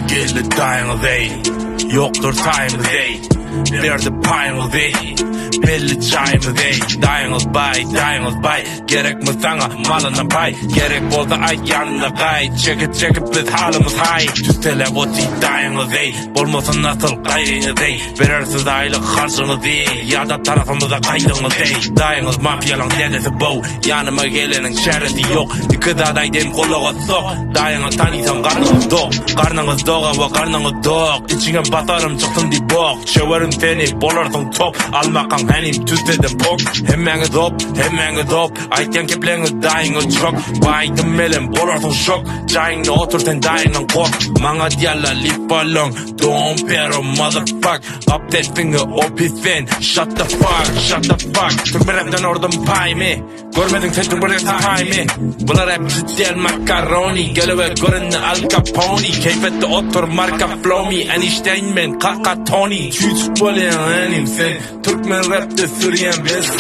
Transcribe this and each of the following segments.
Geldi Dayingiz Ey, yoktur time'ımız ey. Verdi payımız ey, belli çayımız ey. Dayingiz bay, gerek mi sana malına pay? Gerek olsa ay yanına kay. Çekip biz halimiz hay. Tüstele oti Dayingiz Ey, bolmasın nasıl gayrınız ey. Verersiz aylık karşınız ey, ya da tarafımıza kaydınız ey. Dayingiz mafyalan dedesi bu, yanıma gelenin çaresi yok. İki dadayden kulağa sok. Dayingiz tanıysan karnınız doğa ve karnınız dok. İçine basarım çıksın di bok. Çöverim seni bolarsın top. Almakan henim tüstedim bok. Hemmeniz hop ayten kepleniz Dayingiz çok. Baydım melem bolarsın şok. Çayını otur sen Dayingiz kork. Mana diyalla Lifalong Donp3ro motherfuck. Up that finger op his fan. Shut the fuck. Turkmen'den oradan pay mi? Görmedin sen Turkmen'den pay mi? Bunlar hep ciddiyen makaroni. Geliver görünne Al Capone. Keyfette otur marka flow me. Einstein men kaka Tony. Küçük bolyan enim sen. Turkmen rapte sürüyen biz.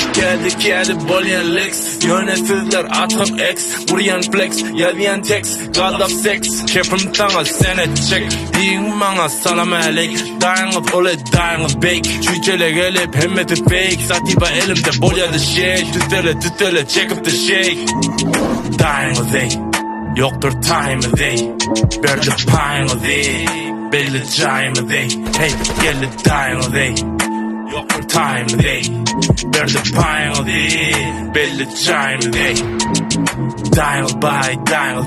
Geldi bolyan Lex. Yönetsizler atıp X. Vuruyan flex. Yazıyan text. God of sex. Kepim sana sene çek. Diyin bana salam aleyk. Dayingiz öyle Dayingiz bake. Çüçele gelip hemmeti fake. Satiba elimde bolyadı şey. Tütele çekip de şey. Dayingiz Ey, yoktur time'ımız ey. Verdi payımız ey, belli çayımız ey. Hey geldi Dayingiz Ey, yoktur time'ımız ey. Verdi payımız ey, belli çayımız ey. Dayingiz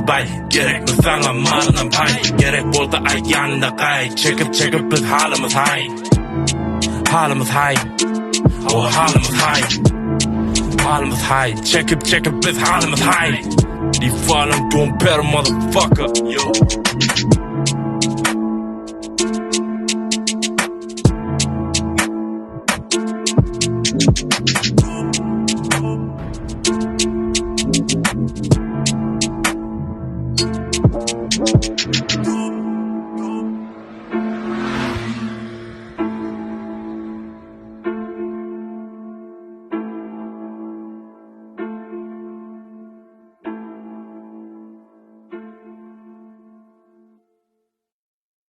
bay, gerek mi sana malına pay? Gerek olsa ay yanına kay. Çekip biz halimiz hay. Halimiz hay, halimiz hay. Çekip biz halimiz hay. Lifalong Donp3ro motherfucker. Yo.